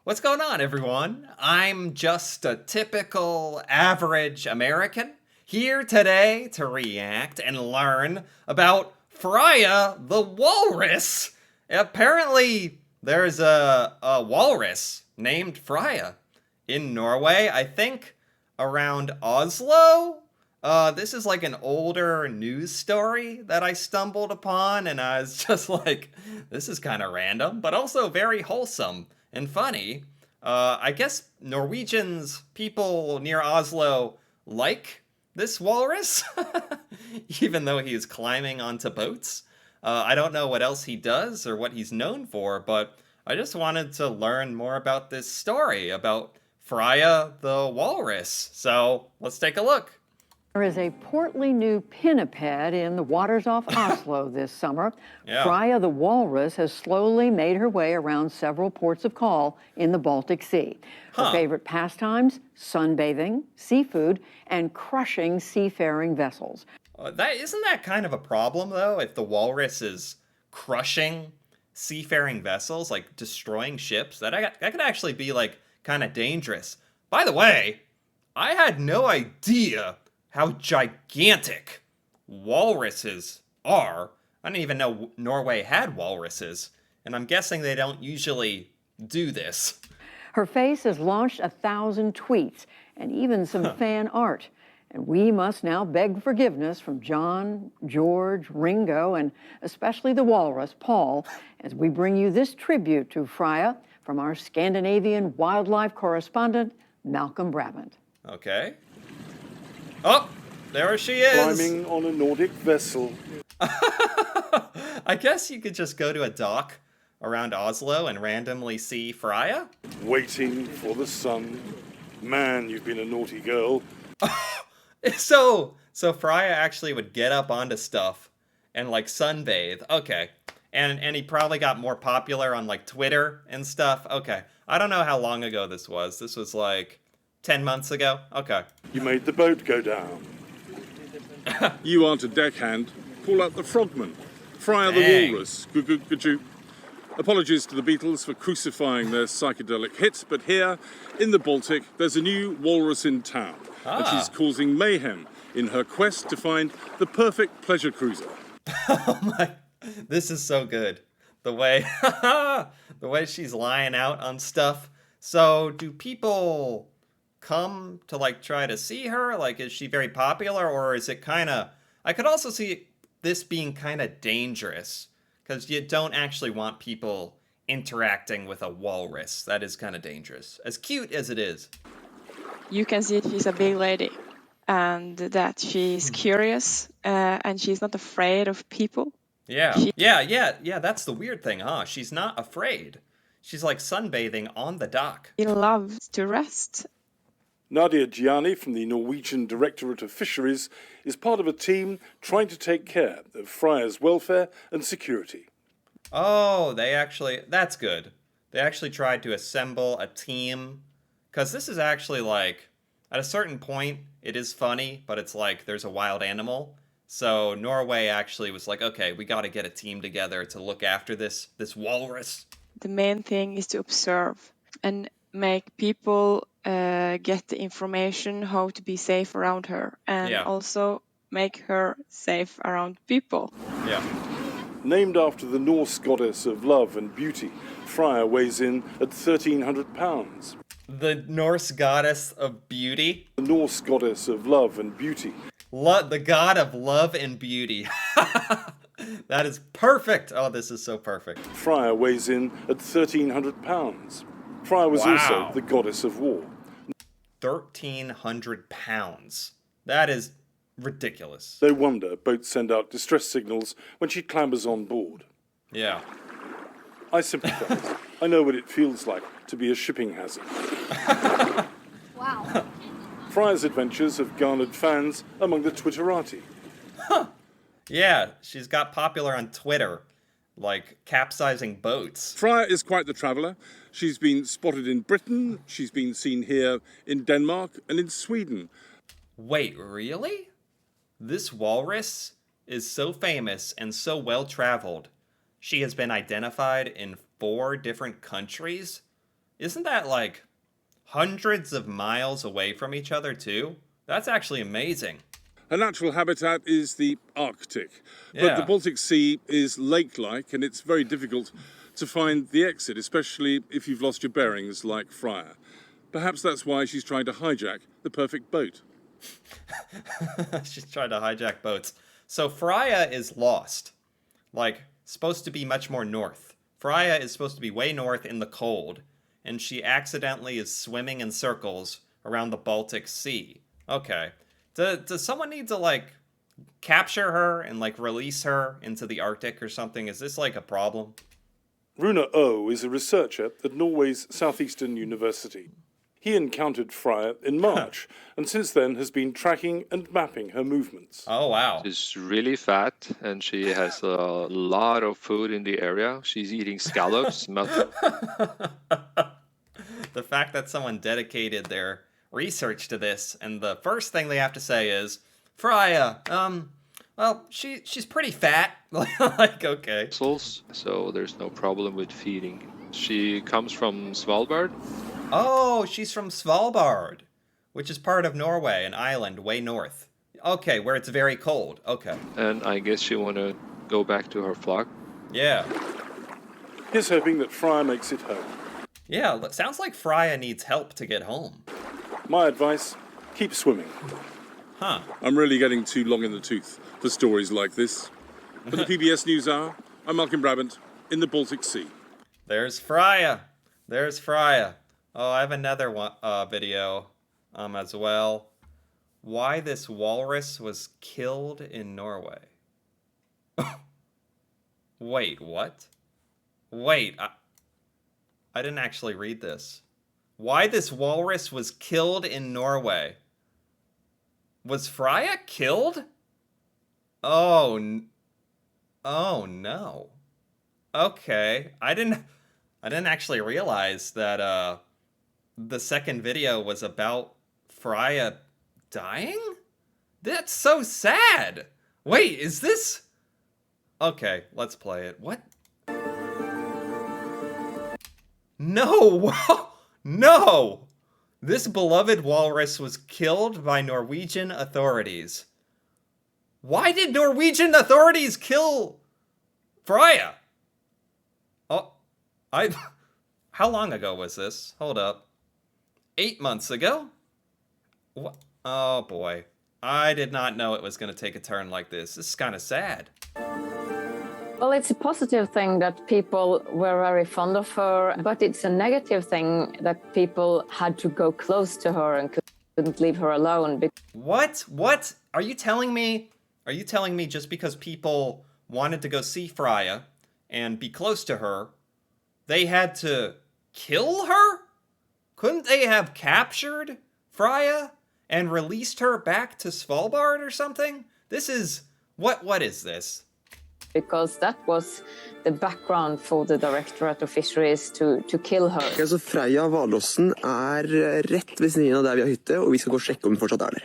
What's going on, everyone? I'm just a typical average American here today to react and learn about Freya the Walrus. Apparently, there's a walrus named Freya in Norway, I think around Oslo. This is like an older news story that I stumbled upon, and I was just like, this is kind of random, but also very wholesome and funny. I guess Norwegians, people near Oslo, like this walrus, even though he's climbing onto boats. I don't know what else he does or what he's known for, but I just wanted to learn more about this story about Freya the Walrus. So let's take a look. There is a portly new pinniped in the waters off Oslo this summer. Yeah. Freya the Walrus has slowly made her way around several ports of call in the Baltic Sea. Her favorite pastimes, sunbathing, seafood, and crushing seafaring vessels. Isn't that kind of a problem, though, if the walrus is crushing seafaring vessels, like destroying ships? That could actually be, like, kind of dangerous. By the way, I had no idea how gigantic walruses are. I didn't even know Norway had walruses, and I'm guessing they don't usually do this. Her face has launched 1,000 tweets and even some fan art. And we must now beg forgiveness from John, George, Ringo, and especially the walrus, Paul, as we bring you this tribute to Freya from our Scandinavian wildlife correspondent, Malcolm Brabant. Okay. Oh, there she is. Climbing on a Nordic vessel. I guess you could just go to a dock around Oslo and randomly see Freya. Waiting for the sun. Man, you've been a naughty girl. So Freya actually would get up onto stuff and like sunbathe. Okay. And he probably got more popular on like Twitter and stuff. Okay. I don't know how long ago this was. This was like 10 months ago. Okay. You made the boat go down. You aren't a deckhand. Call out the frogman. Freya the Dang. Walrus. Good you. Apologies to the Beatles for crucifying their psychedelic hits, but here, in the Baltic, there's a new walrus in town. And she's causing mayhem in her quest to find the perfect pleasure cruiser. Oh my, this is so good. The way, the way she's lying out on stuff. So do people come to like try to see her? Like, is she very popular, or is it kind of, I could also see this being kind of dangerous because you don't actually want people interacting with a walrus. That is kind of dangerous, as cute as it is. You can see she's a big lady and that she's curious and she's not afraid of people. Yeah. Yeah, that's the weird thing, huh? She's not afraid. She's like sunbathing on the dock. She loves to rest. Nadia Gianni from the Norwegian Directorate of Fisheries is part of a team trying to take care of Freya's welfare and security. Oh, that's good. They actually tried to assemble a team. Because this is actually like, at a certain point, it is funny, but it's like there's a wild animal. So Norway actually was like, okay, we got to get a team together to look after this walrus. The main thing is to observe and make people get the information how to be safe around her and also make her safe around people. Yeah. Named after the Norse goddess of love and beauty, Freya weighs in at 1,300 pounds. The Norse goddess of beauty. The Norse goddess of love and beauty. The god of love and beauty. That is perfect. Oh, this is so perfect. Freya weighs in at 1,300 pounds. Freya was also the goddess of war. 1,300 pounds. That is ridiculous. No wonder boats send out distress signals when she clambers on board. Yeah. I sympathise. I know what it feels like to be a shipping hazard. Wow. Freya's adventures have garnered fans among the Twitterati. Yeah, she's got popular on Twitter, like capsizing boats. Freya is quite the traveller. She's been spotted in Britain, she's been seen here in Denmark and in Sweden. Wait, really? This walrus is so famous and so well-traveled. She has been identified in 4 different countries. Isn't that like hundreds of miles away from each other too? That's actually amazing. Her natural habitat is the Arctic, but Yeah. the Baltic Sea is lake-like and it's very difficult to find the exit, especially if you've lost your bearings like Freya. Perhaps that's why she's trying to hijack the perfect boat. She's trying to hijack boats. So Freya is lost. Like, supposed to be much more north. Freya is supposed to be way north in the cold, and she accidentally is swimming in circles around the Baltic Sea. Okay. Does someone need to, like, capture her and, like, release her into the Arctic or something? Is this, like, a problem? Rune O is a researcher at Norway's Southeastern University. He encountered Freya in March, and since then has been tracking and mapping her movements. Oh, wow. She's really fat, and she has a lot of food in the area. She's eating scallops. The fact that someone dedicated their research to this, and the first thing they have to say is, Freya, well, she's pretty fat. Like, okay. So there's no problem with feeding. She comes from Svalbard. Oh, she's from Svalbard, which is part of Norway, an island way north. Okay, where it's very cold. Okay. And I guess she want to go back to her flock. Yeah. He's hoping that Freya makes it home. Yeah, sounds like Freya needs help to get home. My advice, keep swimming. Huh. I'm really getting too long in the tooth for stories like this. For the PBS NewsHour, I'm Malcolm Brabant in the Baltic Sea. There's Freya. There's Freya. Oh, I have another one, video as well. Why this walrus was killed in Norway. Wait, what? Wait, I didn't actually read this. Why this walrus was killed in Norway. Was Freya killed? Oh, oh no. Okay, I didn't actually realize that the second video was about Freya dying? That's so sad. Wait, is this? Okay, let's play it. What? No! No! This beloved walrus was killed by Norwegian authorities. Why did Norwegian authorities kill Freya? Oh, how long ago was this? Hold up. 8 months ago? What? Oh boy. I did not know it was going to take a turn like this. This is kind of sad. Well, it's a positive thing that people were very fond of her, but it's a negative thing that people had to go close to her and couldn't leave her alone. What? What? Are you telling me just because people wanted to go see Freya and be close to her, they had to kill her? Couldn't they have captured Freya and released her back to Svalbard or something? This is... What is this? Because that was the background for the Directorate of Fisheries to kill her. Altså, Freya Walrusen rett ved siden av der vi har hytte, og vi skal gå og sjekke om hun fortsatt der.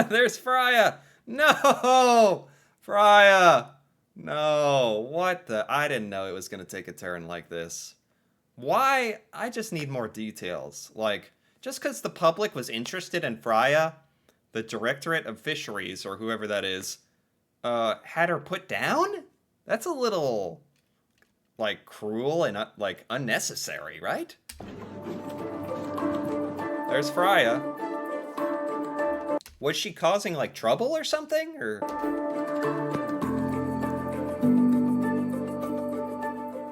There's Freya! No! Freya! No, what the... I didn't know it was going to take a turn like this. Why? I just need more details. Like, just because the public was interested in Freya, the Directorate of Fisheries, or whoever that is, had her put down? That's a little, like, cruel and, like, unnecessary, right? There's Freya. Was she causing, like, trouble or something? Or...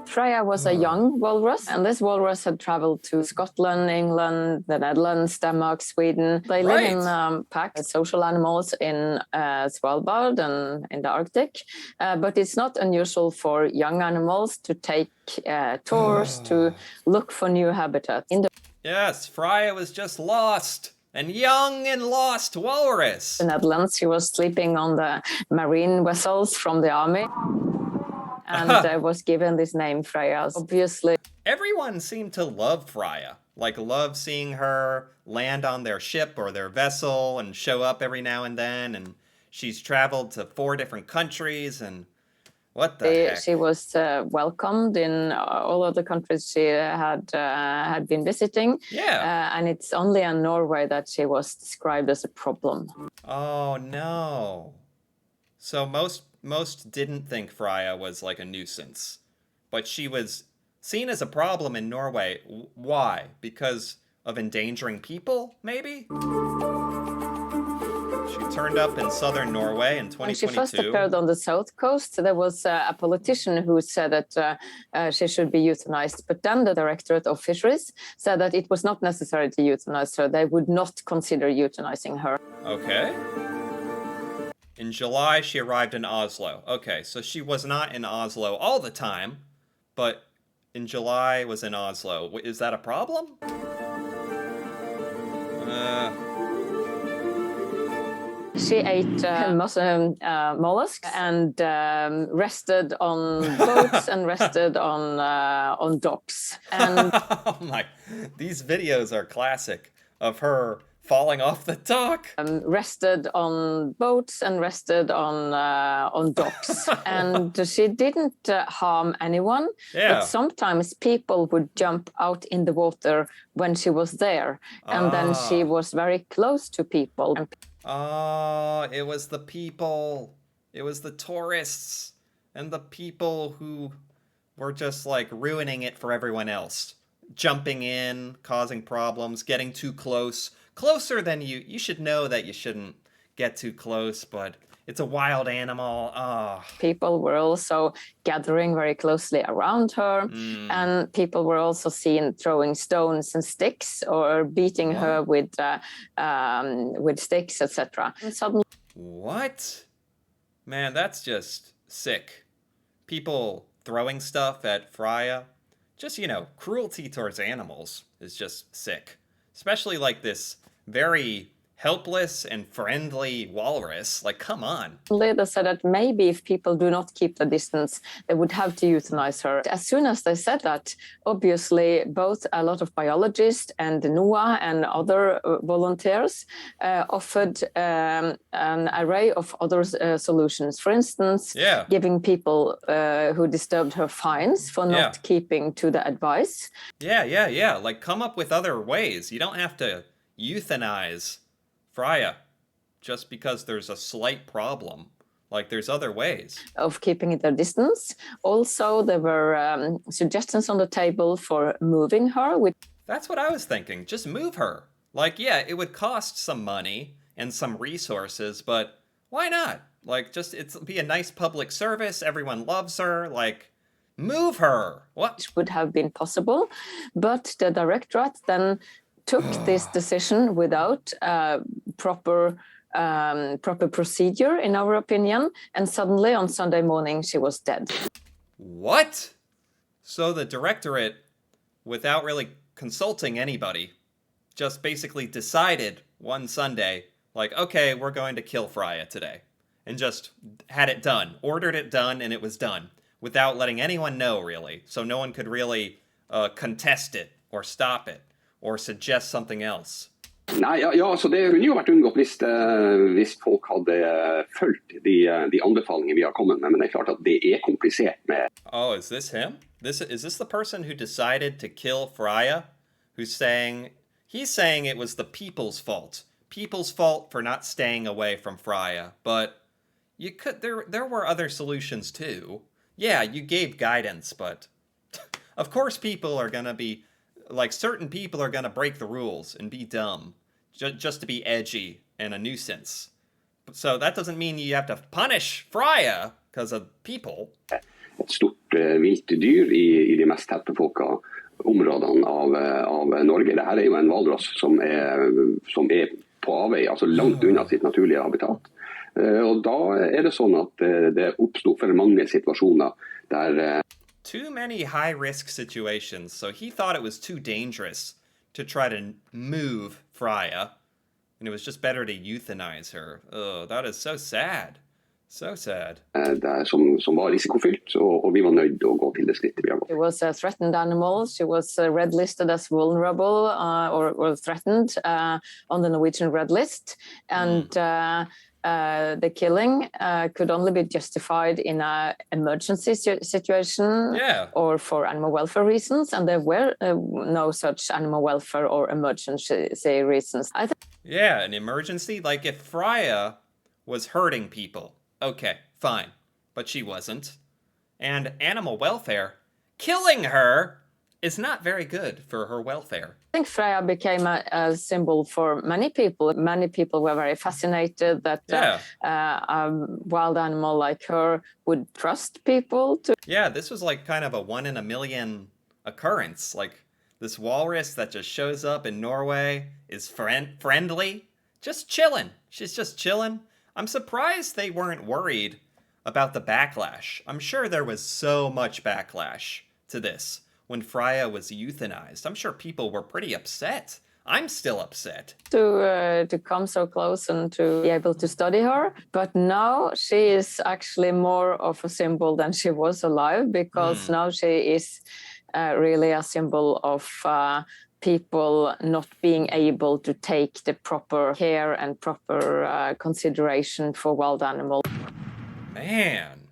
Freya was a young walrus, and this walrus had traveled to Scotland, England, the Netherlands, Denmark, Sweden. They live in packs, social animals in Svalbard and in the Arctic, but it's not unusual for young animals to take tours to look for new habitat. Yes, Freya was just lost. And young and lost walrus. In the Netherlands, she was sleeping on the marine vessels from the army. And was given this name, Freya, obviously. Everyone seemed to love Freya. Like, love seeing her land on their ship or their vessel and show up every now and then. And she's traveled to 4 different countries. And What the heck? She was welcomed in all of the countries she had been visiting. Yeah. And it's only in Norway that she was described as a problem. Oh no. So most didn't think Freya was like a nuisance, but she was seen as a problem in Norway. Why? Because of endangering people, maybe? She turned up in southern Norway in 2022. When she first appeared on the south coast, there was a politician who said that she should be euthanized. But then the Directorate of Fisheries said that it was not necessary to euthanize her. They would not consider euthanizing her. Okay. In July, she arrived in Oslo. Okay, so she was not in Oslo all the time, but in July was in Oslo. Is that a problem? She ate mollusks and rested on boats and rested on docks. And oh my, these videos are classic of her falling off the dock. Rested on boats and rested on docks. And she didn't harm anyone, but sometimes people would jump out in the water when she was there. And then she was very close to people. Oh, it was the people. It was the tourists and the people who were just like ruining it for everyone else. Jumping in, causing problems, getting too close. Closer than you should know that you shouldn't get too close, but it's a wild animal. Oh. People were also gathering very closely around her, and people were also seen throwing stones and sticks or beating her with sticks, etc. Suddenly, what? Man, that's just sick. People throwing stuff at Freya. Just, cruelty towards animals is just sick. Especially like this very helpless and friendly walrus. Like, come on. They said that maybe if people do not keep the distance, they would have to euthanize her. As soon as they said that, obviously, both a lot of biologists and NOAA and other volunteers offered an array of other solutions. For instance, giving people who disturbed her fines for not keeping to the advice. Yeah. Like, come up with other ways. You don't have to euthanize Freya just because there's a slight problem. Like, there's other ways of keeping their distance. Also, there were suggestions on the table for moving her. That's what I was thinking. Just move her. Like, yeah, it would cost some money and some resources, but why not? Like, just it'd be a nice public service. Everyone loves her. Like, move her. What? Which would have been possible, but the directorate then took this decision without proper procedure, in our opinion, and suddenly on Sunday morning she was dead. What? So the directorate, without really consulting anybody, just basically decided one Sunday, like, okay, we're going to kill Freya today, and just had it done, ordered it done, and it was done, without letting anyone know, really, so no one could really contest it or stop it. Or suggest something else? Nei, så det kunne jo vært unngått hvis folk hadde fulgt de anbefalingene vi har kommet med, men det klart at det komplisert med. Oh, is this him? Is this the person who decided to kill Freya? He's saying it was the people's fault. People's fault for not staying away from Freya, but there were other solutions too. Yeah, you gave guidance, but of course people are gonna be like, certain people are going to break the rules and be dumb just to be edgy and a nuisance. So that doesn't mean you have to punish Freya because of people. Et stort vilt dyr i de mest tettbefolka områdene av Norge. Dette jo en hvalross som på avvei, altså langt unna sitt naturlige habitat. Og da det sånn at det oppstod for mange situasjoner der too many high-risk situations, so he thought it was too dangerous to try to move Freya, and it was just better to euthanize her. Oh, that is so sad. So sad. Som var risikofylt, og vi var nødt å gå til det skrittet vi har gått. She was a threatened animal. She was red-listed as vulnerable or threatened on the Norwegian red list. And the killing could only be justified in an emergency situation or for animal welfare reasons, and there were no such animal welfare or emergency reasons. Yeah, an emergency? Like if Freya was hurting people, okay, fine, but she wasn't. And animal welfare, killing her is not very good for her welfare. I think Freya became a symbol for many people. Many people were very fascinated that a wild animal like her would trust people to. Yeah, this was like kind of a 1 in a million occurrence. Like this walrus that just shows up in Norway is friendly, just chilling. She's just chilling. I'm surprised they weren't worried about the backlash. I'm sure there was so much backlash to this when Freya was euthanized. I'm sure people were pretty upset. I'm still upset. To come so close and to be able to study her. But now she is actually more of a symbol than she was alive, because now she is really a symbol of people not being able to take the proper care and proper consideration for wild animals. Man,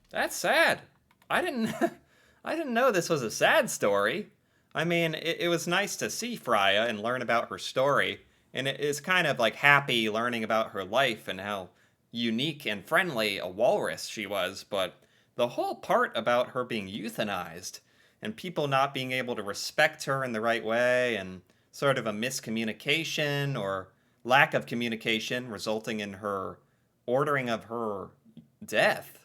that's sad. I didn't know this was a sad story. I mean, it was nice to see Freya and learn about her story, and it is kind of like happy learning about her life and how unique and friendly a walrus she was, but the whole part about her being euthanized and people not being able to respect her in the right way and sort of a miscommunication or lack of communication resulting in her ordering of her death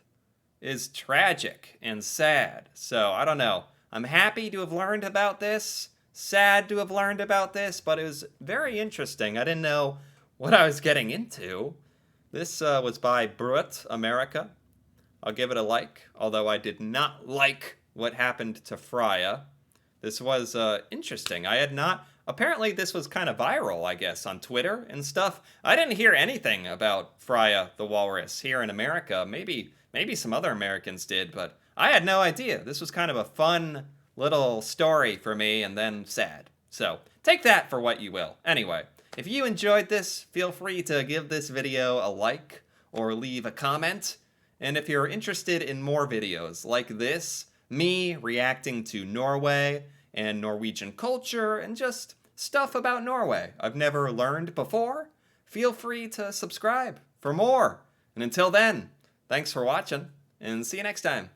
is tragic and sad. So, I don't know. I'm happy to have learned about this, sad to have learned about this, but it was very interesting. I didn't know what I was getting into. This was by Brut America. I'll give it a like, although I did not like what happened to Freya. This was interesting. I had not... Apparently this was kind of viral, I guess, on Twitter and stuff. I didn't hear anything about Freya the Walrus here in America. Maybe some other Americans did, but I had no idea. This was kind of a fun little story for me, and then sad. So, take that for what you will. Anyway, if you enjoyed this, feel free to give this video a like or leave a comment. And if you're interested in more videos like this, me reacting to Norway and Norwegian culture and just stuff about Norway I've never learned before, feel free to subscribe for more. And until then, thanks for watching, and see you next time.